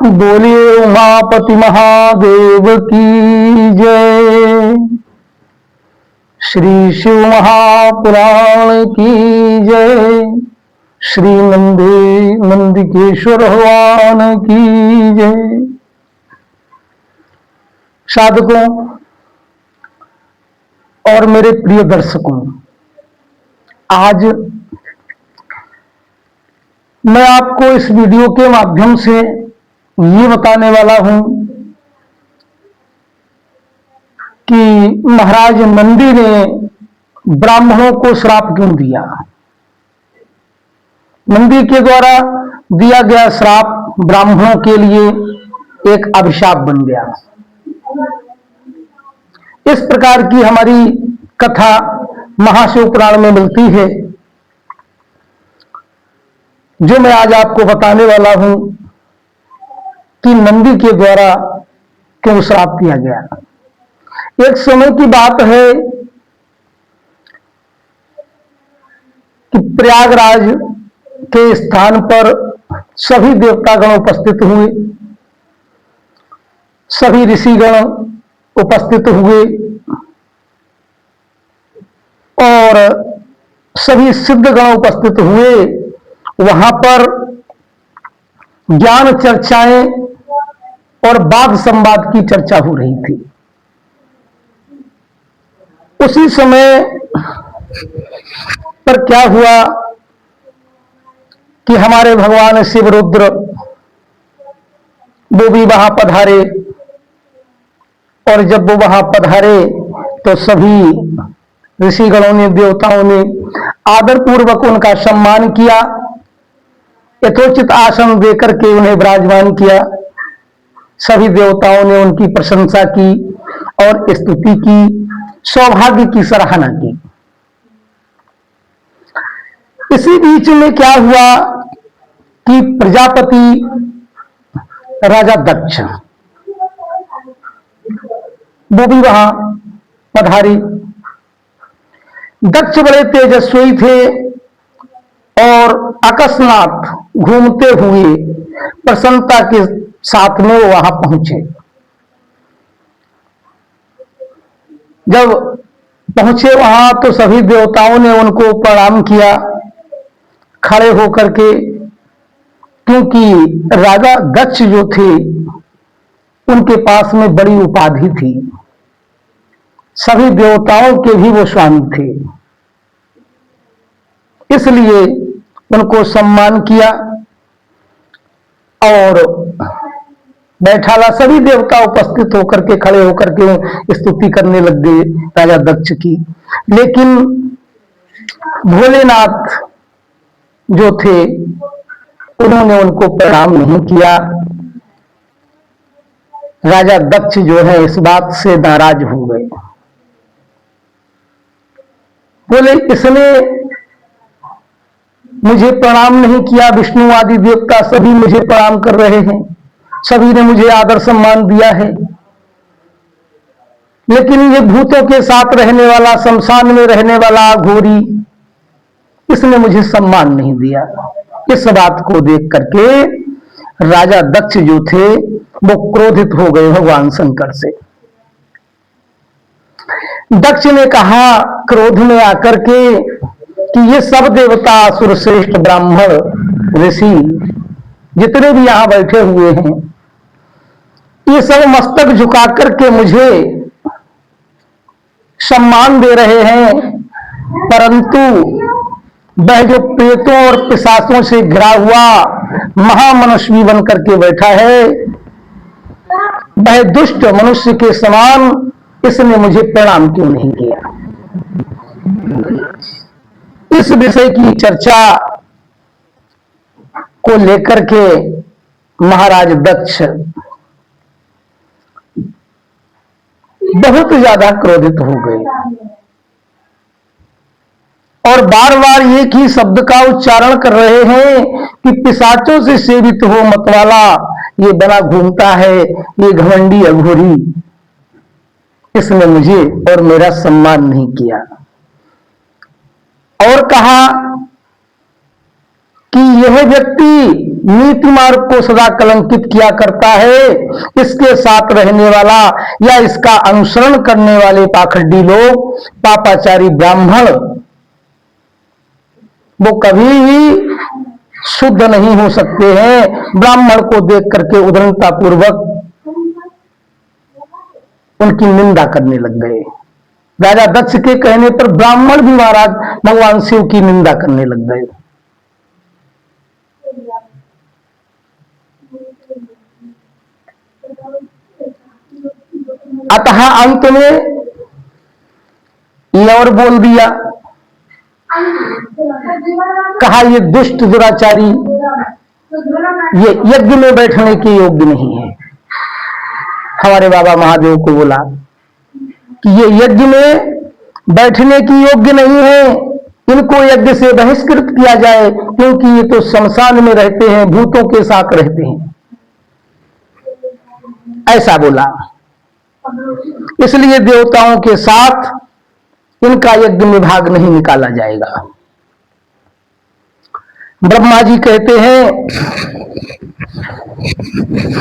बोलिए उमापति महादेव की जय। श्री शिव महापुराण की जय। श्री नंदिकेश्वर भगवान की जय। साधकों और मेरे प्रिय दर्शकों, आज मैं आपको इस वीडियो के माध्यम से ये बताने वाला हूं कि महाराज नंदी ने ब्राह्मणों को श्राप क्यों दिया। नंदी के द्वारा दिया गया श्राप ब्राह्मणों के लिए एक अभिशाप बन गया। इस प्रकार की हमारी कथा महाशिव पुराण में मिलती है, जो मैं आज आपको बताने वाला हूं कि नंदी के द्वारा क्यों श्राप दिया गया। एक समय की बात है कि प्रयागराज के स्थान पर सभी देवतागण उपस्थित हुए, सभी ऋषिगण उपस्थित हुए और सभी सिद्धगण उपस्थित हुए। वहां पर ज्ञान चर्चाएं और वाद संवाद की चर्चा हो रही थी। उसी समय पर क्या हुआ कि हमारे भगवान शिव रुद्र वो भी वहां पधारे, और जब वो वहां पधारे तो सभी ऋषिगणों ने, देवताओं ने आदर पूर्वक उनका सम्मान किया, यथोचित आसन देकर के उन्हें विराजमान किया। सभी देवताओं ने उनकी प्रशंसा की और स्तुति की, सौभाग्य की सराहना की। इसी बीच में क्या हुआ कि प्रजापति राजा दक्ष वो भी वहां पधारी। दक्ष बड़े तेजस्वी थे और अकस्मात घूमते हुए प्रसन्नता के साथ में वो वहां पहुंचे। जब पहुंचे वहां तो सभी देवताओं ने उनको प्रणाम किया खड़े होकर के, क्योंकि राजा दक्ष जो थे उनके पास में बड़ी उपाधि थी, सभी देवताओं के भी वो स्वामी थे, इसलिए उनको सम्मान किया और बैठाला। सभी देवता उपस्थित होकर के, खड़े होकर के स्तुति करने लग गए राजा दक्ष की। लेकिन भोलेनाथ जो थे उन्होंने उनको प्रणाम नहीं किया। राजा दक्ष जो है इस बात से नाराज हो गए। बोले, इसने मुझे प्रणाम नहीं किया, विष्णु आदि देवता सभी मुझे प्रणाम कर रहे हैं, सभी ने मुझे आदर सम्मान दिया है, लेकिन ये भूतों के साथ रहने वाला, शमशान में रहने वाला अघोरी, इसने मुझे सम्मान नहीं दिया। इस बात को देख करके राजा दक्ष जो थे वो क्रोधित हो गए भगवान शंकर से। दक्ष ने कहा क्रोध में आकर के कि ये सब देवता, असुर श्रेष्ठ, ब्राह्मण, ऋषि जितने भी यहां बैठे हुए हैं, ये सब मस्तक झुका करके मुझे सम्मान दे रहे हैं, परंतु वह जो प्रेतों और पिशाचों से घिरा हुआ महामनुष्य बन करके बैठा है, वह दुष्ट मनुष्य के समान, इसने मुझे प्रणाम क्यों नहीं किया। इस विषय की चर्चा को लेकर के महाराज दक्ष बहुत ज्यादा क्रोधित हो गए और बार बार एक ही शब्द का उच्चारण कर रहे हैं कि पिशाचों से सेवित हो मतवाला, ये बना घूमता है, ये घमंडी अघोरी, इसने मुझे और मेरा सम्मान नहीं किया। और कहा कि यह व्यक्ति नीति मार्ग को सदा कलंकित किया करता है, इसके साथ रहने वाला या इसका अनुसरण करने वाले पाखंडी लोग, पापाचारी ब्राह्मण, वो कभी भी शुद्ध नहीं हो सकते हैं। ब्राह्मण को देख करके उदारता पूर्वक उनकी निंदा करने लग गए। राजा दक्ष के कहने पर ब्राह्मण भी महाराज भगवान शिव की निंदा करने लग गए। अतः अंत में ये और बोल दिया, कहा ये दुष्ट दुराचारी ये यज्ञ में बैठने के योग्य नहीं है। हमारे बाबा महादेव को बोला कि ये यज्ञ में बैठने की योग्य नहीं है, इनको यज्ञ से बहिष्कृत किया जाए, क्योंकि ये तो शमशान में रहते हैं, भूतों के साथ रहते हैं, ऐसा बोला। इसलिए देवताओं के साथ इनका यज्ञ में भाग नहीं निकाला जाएगा। ब्रह्मा जी कहते हैं,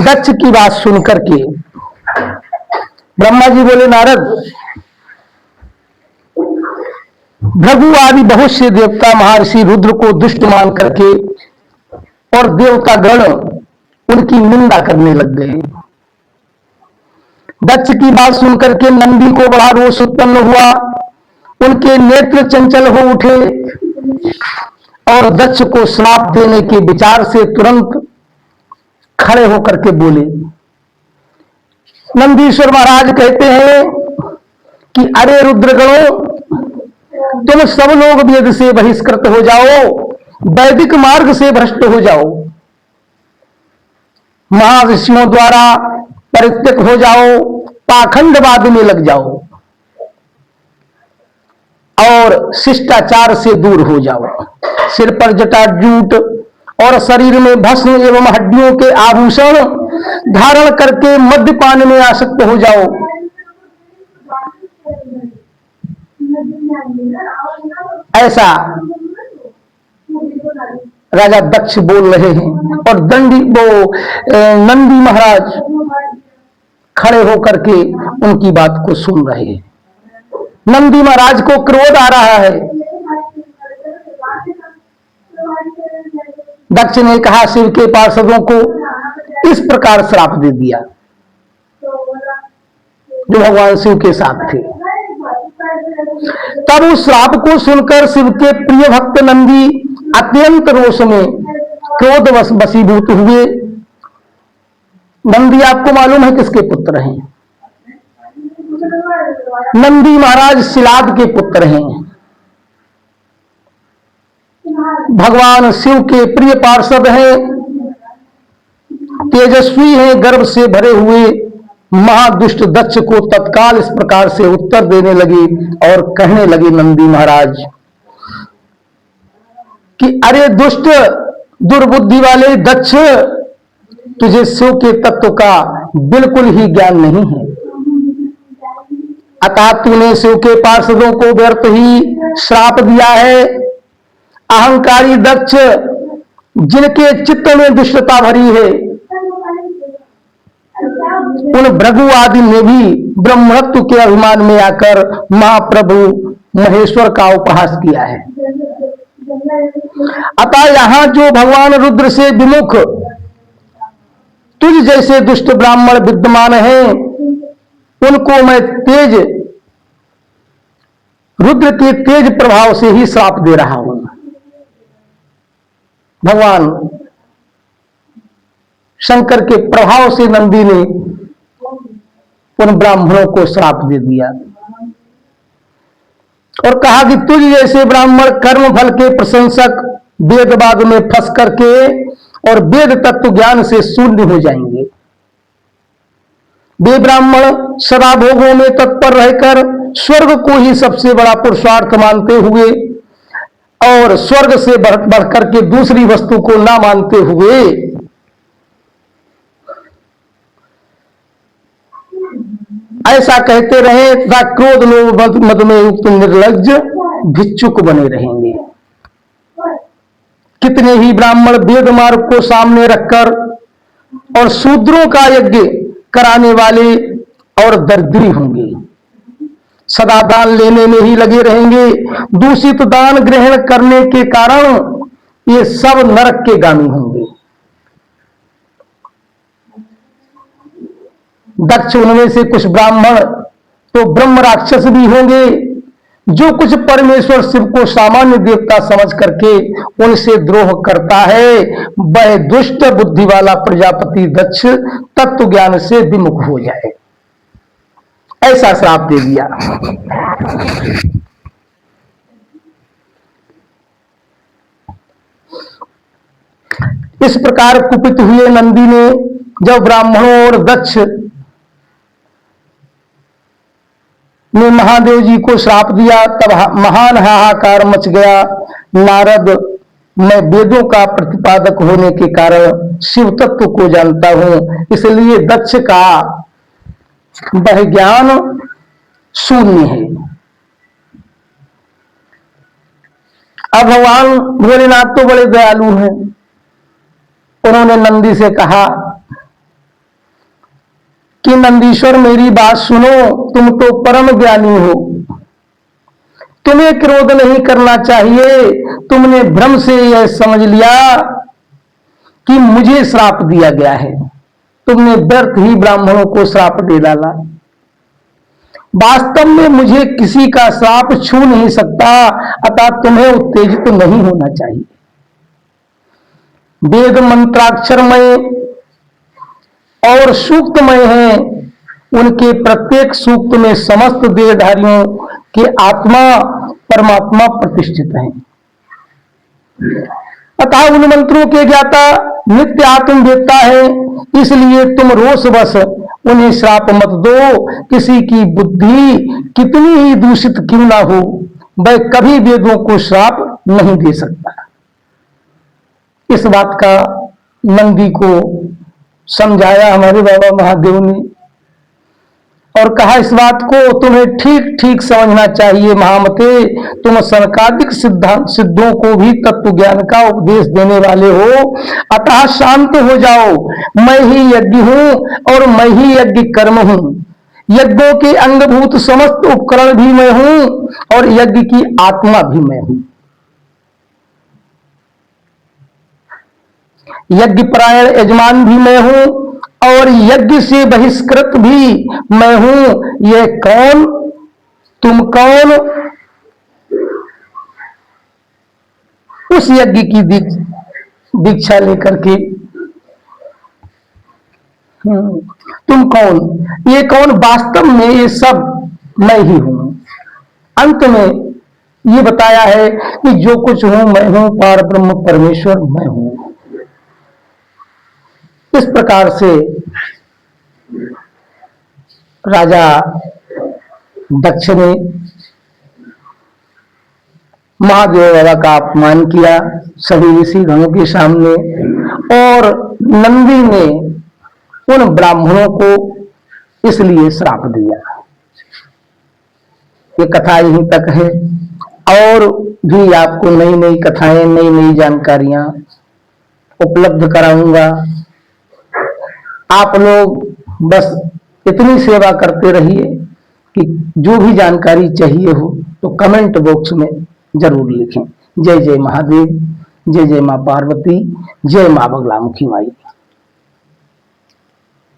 दक्ष की बात सुनकर के ब्रह्मा जी बोले, नारद, भृगु आदि बहुत से देवता महर्षि रुद्र को दुष्ट मान करके और देवता गण उनकी निंदा करने लग गए। दक्ष की बात सुनकर के नंदी को बड़ा रोष उत्पन्न हुआ, उनके नेत्र चंचल हो उठे और दक्ष को श्राप देने के विचार से तुरंत खड़े होकर के बोले। नंदीश्वर महाराज कहते हैं कि अरे रुद्रगणों, तुम सब लोग वेद से बहिष्कृत हो जाओ, वैदिक मार्ग से भ्रष्ट हो जाओ, महर्षियों द्वारा परित्यक्त हो जाओ, पाखंडवाद में लग जाओ और शिष्टाचार से दूर हो जाओ। सिर पर जटाजूट और शरीर में भस्म एवं हड्डियों के आभूषण धारण करके मद्यपान में आसक्त हो जाओ। ऐसा राजा दक्ष बोल रहे हैं और नंदी महाराज खड़े होकर के उनकी बात को सुन रहे हैं। नंदी महाराज को क्रोध आ रहा है। दक्ष ने कहा, शिव के पार्षदों को इस प्रकार श्राप दे दिया जो भगवान शिव के साथ थे। तब उस श्राप को सुनकर शिव के प्रिय भक्त नंदी अत्यंत रोष में क्रोध वशीभूत हुए। नंदी आपको मालूम है किसके पुत्र हैं? नंदी महाराज शिलाद के पुत्र हैं। भगवान शिव के प्रिय पार्षद हैं, तेजस्वी हैं। गर्भ से भरे हुए महादुष्ट दक्ष को तत्काल इस प्रकार से उत्तर देने लगी और कहने लगी नंदी महाराज कि अरे दुष्ट दुर्बुद्धि वाले दक्ष, तुझे शिव के तत्व का बिल्कुल ही ज्ञान नहीं है। अतः तूने शिव के पार्षदों को व्यर्थ ही श्राप दिया है। अहंकारी दक्ष, जिनके चित्त में दुष्टता भरी है, उन भृगु आदि ने भी ब्रह्मत्व के अभिमान में आकर महाप्रभु महेश्वर का उपहास किया है। अतः यहां जो भगवान रुद्र से विमुख तुझ जैसे दुष्ट ब्राह्मण विद्यमान हैं, उनको मैं रुद्र के तेज प्रभाव से ही श्राप दे रहा हूं। भगवान शंकर के प्रभाव से नंदी ने उन ब्राह्मणों को श्राप दे दिया और कहा कि तुझ जैसे ब्राह्मण कर्म फल के प्रशंसक वेदवाद में फंस करके और वेद तत्व ज्ञान से शून्य हो जाएंगे। वे ब्राह्मण सदा भोगों में तत्पर रहकर स्वर्ग को ही सबसे बड़ा पुरुषार्थ मानते हुए और स्वर्ग से बढ़कर के दूसरी वस्तु को ना मानते हुए ऐसा कहते रहे तथा क्रोध लोभ मद में युक्त निर्लज्ज भिक्षुक बने रहेंगे। कितने ही ब्राह्मण वेद मार्ग को सामने रखकर और शूद्रों का यज्ञ कराने वाले और दरिद्री होंगे, सदा दान लेने में ही लगे रहेंगे। दूषित दान ग्रहण करने के कारण ये सब नरक के गामी होंगे। दक्ष उनमें से कुछ ब्राह्मण तो ब्रह्म राक्षस भी होंगे, जो कुछ परमेश्वर शिव को सामान्य देवता समझ करके उनसे द्रोह करता है, वह दुष्ट बुद्धि वाला प्रजापति दक्ष तत्व ज्ञान से विमुख हो जाए, ऐसा श्राप दे दिया। इस प्रकार कुपित हुए नंदी ने जब ब्राह्मणों और दक्ष ने महादेव जी को श्राप दिया, तब महान हाहाकार मच गया। नारद, मैं वेदों का प्रतिपादक होने के कारण शिव तत्व को जानता हूं, इसलिए दक्ष का वह ज्ञान शून्य है। अब भगवान भोलेनाथ तो बड़े दयालु हैं, उन्होंने नंदी से कहा कि नंदीश्वर मेरी बात सुनो, तुम तो परम ज्ञानी हो, तुम्हें क्रोध नहीं करना चाहिए। तुमने भ्रम से यह समझ लिया कि मुझे श्राप दिया गया है, तुमने व्यर्थ ही ब्राह्मणों को श्राप दे डाला। वास्तव में मुझे किसी का श्राप छू नहीं सकता, अतः तुम्हें उत्तेजित नहीं होना चाहिए। वेद मंत्राक्षरमय और सूक्तमय हैं, उनके प्रत्येक सूक्त में समस्त देहधारियों के आत्मा परमात्मा प्रतिष्ठित हैं। अतः उन मंत्रों के ज्ञाता नित्य आत्मवेत्ता है, इसलिए तुम रोषवश उन्हें श्राप मत दो। किसी की बुद्धि कितनी ही दूषित क्यों ना हो, वह कभी वेदों को श्राप नहीं दे सकता। इस बात का नंदी को समझाया हमारे बाबा महादेव ने और कहा, इस बात को तुम्हें ठीक ठीक समझना चाहिए महामते, तुम सनकादिक सिद्धों को भी तत्व ज्ञान का उपदेश देने वाले हो, अतः शांत हो जाओ। मैं ही यज्ञ हूं और मैं ही यज्ञ कर्म हूं, यज्ञों के अंगभूत समस्त उपकरण भी मैं हूं और यज्ञ की आत्मा भी मैं हूं। यज्ञ परायण यजमान भी मैं हूं और यज्ञ से बहिष्कृत भी मैं हूं। यह कौन, तुम कौन? उस यज्ञ की दीक्षा लेकर के तुम कौन? ये कौन? वास्तव में ये सब मैं ही हूं। अंत में ये बताया है कि जो कुछ हूं मैं हूं, पार ब्रह्म परमेश्वर मैं हूं। इस प्रकार से राजा दक्ष ने महादेव बाबा का अपमान किया सभी ऋषि गणों के सामने, और नंदी ने उन ब्राह्मणों को इसलिए श्राप दिया। ये कथा यहीं तक है, और भी आपको नई नई कथाएं, नई नई जानकारियां उपलब्ध कराऊंगा। आप लोग बस इतनी सेवा करते रहिए कि जो भी जानकारी चाहिए हो तो कमेंट बॉक्स में जरूर लिखें। जय जय महादेव, जय जय मां पार्वती, जय मां बगलामुखी माई।